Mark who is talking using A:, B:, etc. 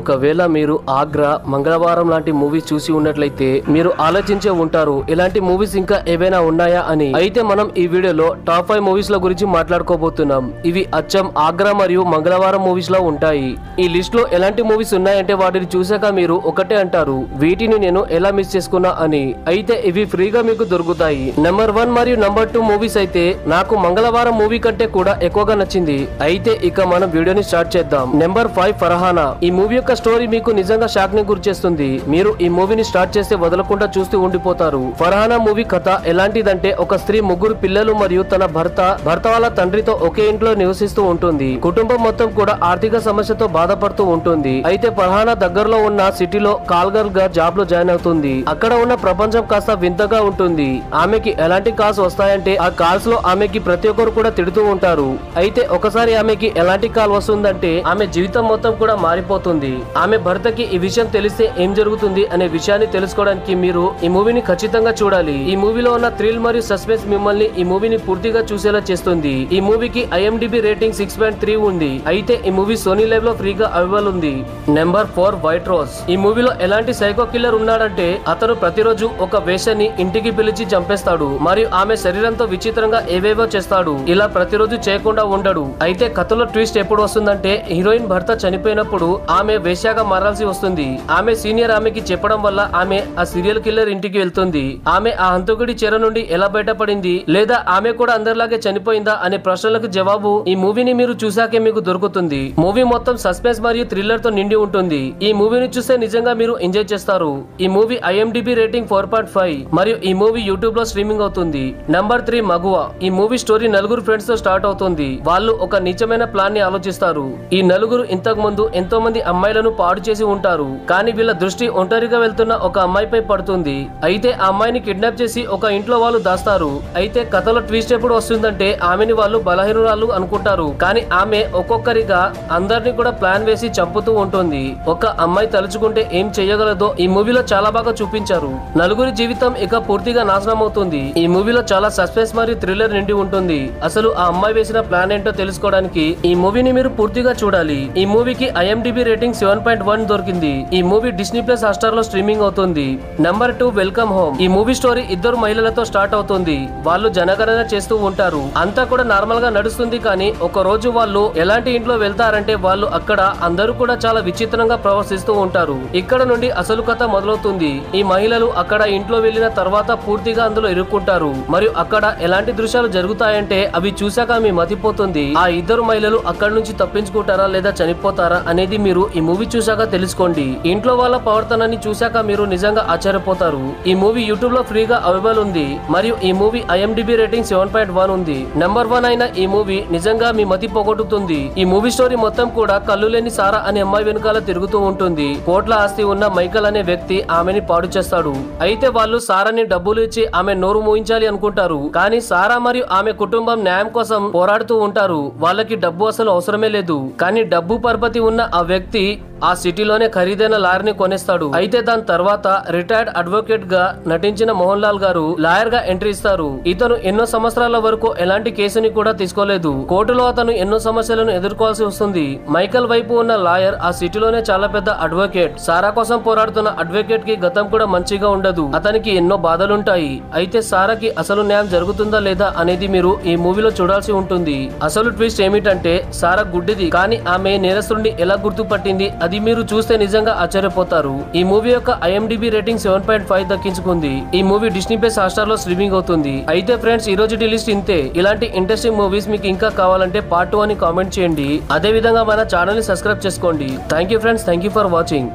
A: ఒకవేళ మీరు ఆగ్రా, మంగళవారం లాంటి మూవీస్ చూసి ఉన్నట్లయితే మీరు ఆలోచించే ఉంటారు ఇలాంటి మూవీస్ ఇంకా ఏవైనా ఉన్నాయా అని. అయితే మనం ఈ వీడియోలో టాప్ 5 మూవీస్ ల గురించి మాట్లాడుకోబోతున్నాం. ఇవి అచ్చం ఆగ్రా మరియు మంగళవారం మూవీస్ లో ఉంటాయి. ఈ లిస్ట్ లో ఎలాంటి మూవీస్ ఉన్నాయంటే వాటిని చూసాక మీరు ఒకటే అంటారు, వీటిని నేను ఎలా మిస్ చేసుకున్నా అని. అయితే ఇవి ఫ్రీగా మీకు దొరుకుతాయి. నెంబర్ 1 మరియు నెంబర్ 2 మూవీస్ అయితే నాకు మంగళవారం మూవీ కంటే కూడా ఎక్కువగా నచ్చింది. అయితే ఇక మనం వీడియోని స్టార్ట్ చేద్దాం. నెంబర్ 5 ఫర్హానా. ఈ మూవీ యొక్క స్టోరీ మీకు నిజంగా షాక్ ని గురిచేస్తుంది. మీరు ఈ మూవీని స్టార్ట్ చేస్తే వదలకుండా చూస్తూ ఉండిపోతారు. ఫర్హానా మూవీ కథ ఎలాంటిదంటే ఒక స్త్రీ 3 పిల్లలు మరియు తన భర్త వాళ్ళ తండ్రితో ఒకే ఇంట్లో నివసిస్తూ ఉంటుంది. కుటుంబం మొత్తం కూడా ఆర్థిక సమస్యతో బాధపడుతూ ఉంటుంది. అయితే ఫర్హానా దగ్గరలో ఉన్న సిటీలో కాల్ గర్ల్ గా జాబ్ లో జాయిన్ అవుతుంది. అక్కడ ఉన్న ప్రపంచం కాస్త వింతగా ఉంటుంది. ఆమెకి ఎలాంటి కాల్స్ వస్తాయంటే ఆ కాల్స్ లో ఆమెకి ప్రతి ఒక్కరు కూడా తిడుతూ ఉంటారు. అయితే ఒకసారి ఆమెకి ఎలాంటి కాల్ వస్తుందంటే ఆమె జీవితం మొత్తం కూడా మారిపోతుంది. ఆమె భర్తకి ఈ విషయం తెలిస్తే ఏం జరుగుతుంది అనే విషయాన్ని తెలుసుకోవడానికి మీరు ఈ మూవీని ఖచ్చితంగా చూడాలి. ఈ మూవీలో ఉన్న థ్రిల్ మరియు సస్పెన్స్ మిమ్మల్ని ఈ మూవీని పూర్తిగా చూసేలా చేస్తుంది. ఈ మూవీకి IMDb రేటింగ్ 6.3 ఉంది. అయితే ఈ మూవీ సోనీ లైవ్ లో ఫ్రీగా అవైలబుల్ ఉంది. Number 4 white rose. ఈ మూవీలో ఎలాంటి సైకో కిల్లర్ ఉన్నాడంటే అతను ప్రతిరోజు ఒక వేషని ఇంటికి పిలిచి చంపేస్తాడు మరియు ఆమె శరీరంతో విచిత్రంగా ఏవేవో చేస్తాడు. ఇలా ప్రతిరోజు చేయకుండా ఉండడు. అయితే కథలో ట్విస్ట్ ఎప్పుడు వస్తుందంటే హీరోయిన్ భర్త చనిపోయినప్పుడు ఆమె వేశ్యాగా మారాల్సి వస్తుంది. ఆమె సీనియర్ ఆమెకి చెప్పడం వల్ల ఆమె ఆ సీరియల్ కిల్లర్ ఇంటికి వెళ్తుంది. ఆమె ఆ హంతకుడి చెర నుండి ఎలా బయటపడింది లేదా ఆమె కూడా అందరిలాగే చనిపోయిందా అనే ప్రశ్నలకు జవాబు ఈ మూవీని మీరు చూసాకే మీకు దొరుకుతుంది. మూవీ మొత్తం సస్పెన్స్ మరియు థ్రిల్లర్ తో నిండి ఉంటుంది. ఈ మూవీని చూస్తే నిజంగా మీరు ఎంజాయ్ చేస్తారు. ఈ మూవీ IMDb రేటింగ్ 4.5 మరియు ఈ మూవీ యూట్యూబ్ లో స్ట్రీమింగ్ అవుతుంది. నెంబర్ 3 మగువా. ఈ మూవీ స్టోరీ నలుగురు ఫ్రెండ్స్ తో స్టార్ట్ అవుతుంది. వాళ్ళు ఒక నీచమైన ప్లాన్ ని ఆలోచిస్తారు. ఈ నలుగురు ఇంతకు ముందు ఎంతో మంది అమ్మాయిలను పాడు చేసి ఉంటారు. కానీ వీళ్ళ దృష్టి ఒంటరిగా వెళ్తున్న ఒక అమ్మాయిపై పడుతుంది. అయితే ఆ అమ్మాయిని కిడ్నాప్ చేసి ఒక ఇంట్లో వాళ్ళు దాస్తారు. అయితే కథలో ట్విస్ట్ ఎప్పుడు వస్తుందంటే ఆమెని వాళ్ళు బలహీనురాలు అనుకుంటారు. కానీ ఆమె ఒక్కొక్కరిగా అందరినీ కూడా ప్లాన్ వేసి చంపుతూ ఉంటుంది. ఒక అమ్మాయి తలుచుకుంటే ఏం చెయ్యగలదో ఈ మూవీలో చాలా బాగా చూపించారు. నలుగురి జీవితం ఇక పూర్తిగా నాశనం అవుతుంది. ఈ మూవీలో చాలా సస్పెన్స్ మరియు థ్రిల్లర్ నిండి ఉంటుంది. అసలు ఆ అమ్మాయి వేసిన ప్లాన్ ఏంటో తెలుసుకోవడానికి ఈ మూవీని మీరు పూర్తిగా చూడాలి. ఈ మూవీకి IMDb రేటింగ్ 7.1 దొరికింది. ఈ మూవీ డిస్నీ ప్లస్ హాట్‌స్టార్ లో స్ట్రీమింగ్ అవుతుంది. Number 2 welcome home. ఈ మూవీ స్టోరీ ఇద్దరు మహిళలతో స్టార్ట్ అవుతుంది. వాళ్ళు జనగణన చేస్తూ ఉంటారు. అంతా కూడా నార్మల్ గా నడుస్తుంది. కానీ ఒక రోజు వాళ్ళు ఎలాంటి ఇంట్లో వెళ్తారంటే వాళ్ళు అక్కడ అందరూ కూడా చాలా విచిత్రంగా ప్రవర్తిస్తూ ఉంటారు. ఇక్కడ నుండి అసలు కథ మొదలవుతుంది. ఈ మహిళలు అక్కడ ఇంట్లో వెళ్ళిన తర్వాత పూర్తిగా అందులో ఇరుక్కుంటారు మరియు అక్కడ ఎలాంటి దృశ్యాలు జరుగుతాయంటే అవి చూశాక మీ మతిపోతుంది. ఆ ఇద్దరు మహిళలు అక్కడ నుంచి తప్పించుకుంటారా లేదా చనిపోతారా అనేది మీరు ఈ మూవీ చూశాక తెలుసుకోండి. ఇంట్లో వాళ్ళ ప్రవర్తనని చూశాక మీరు నిజంగా ఆశ్చర్యపోతారు. ఈ మూవీ యూట్యూబ్ లో ఫ్రీగా అవైలబుల్ ఉంది మరియు ఈ మూవీ IMDb రేటింగ్ 7.1 ఉంది. నెంబర్ 1 అయిన ఈ మూవీ నిజంగా మీ మతి పోగొట్టుతుంది. ఈ మూవీ స్టోరీ మొత్తం కూడా కళ్ళు లేని సారా అనే అమ్మాయి వెనుకాల తిరుగుతూ ఉంటుంది. కోట్ల ఆస్తి ఉన్న మైకల్ అనే వ్యక్తి ఆమెని పాడు చేస్తాడు. అయితే వాళ్ళు సారాని డబ్బులు ఇచ్చి ఆమె నోరు మూయించాలి అనుకుంటారు. కానీ సారా మరియు ఆమె కుటుంబం న్యాయం కోసం పోరాడుతూ ఉంటారు. వాళ్ళకి డబ్బు అసలు అవసరమే లేదు. కానీ డబ్బు పరపతి ఉన్న ఆ వ్యక్తి ఆ సిటీలోనే ఖరీదైన లాయర్ని కొనేస్తాడు. అయితే దాని తర్వాత రిటైర్డ్ అడ్వకేట్ గా నటించిన మోహన్ లాల్ గారు లాయర్ గా ఎంట్రీ ఇస్తారు. ఇతను ఎన్నో సంవత్సరాల వరకు ఎలాంటి కేసుని కూడా తీసుకోలేదు. కోర్టులో అతను ఎన్నో సమస్యలను ఎదుర్కోవాల్సి వస్తుంది. మైకల్ వైపు ఉన్న లాయర్ ఆ సిటీలోనే చాలా పెద్ద అడ్వకేట్. సారా కోసం పోరాడుతున్న అడ్వకేట్ కి గతం కూడా మంచిగా ఉండదు. అతనికి ఎన్నో బాధలుంటాయి. అయితే సారాకి అసలు న్యాయం జరుగుతుందా లేదా అనేది మీరు ఈ మూవీలో చూడాల్సి ఉంటుంది. అసలు ట్విస్ట్ ఏమిటంటే సారా గుడ్డిది. కానీ ఆమె నేరస్తుడిని ఎలా గుర్తుపట్టింది అది మీరు చూస్తే నిజంగా ఆశ్చర్యపోతారు. ఈ మూవీ యొక్క IMDb రేటింగ్ 7.5 దక్కించుకుంది. ఈ మూవీ డిస్నీ ప్లస్ హాట్‌స్టార్ లో స్ట్రీమింగ్ అవుతుంది. అయితే ఫ్రెండ్స్ ఈ రోజు లిస్ట్ ఇంతే. ఇలాంటి ఇంట్రెస్టింగ్ మూవీస్ మీకు ఇంకా కావాలంటే పార్ట్ 2 అని కామెంట్ చేయండి. అదే విధంగా మన ఛానల్ ని సబ్స్క్రైబ్ చేసుకోండి. Thank you friends. Thank you for watching.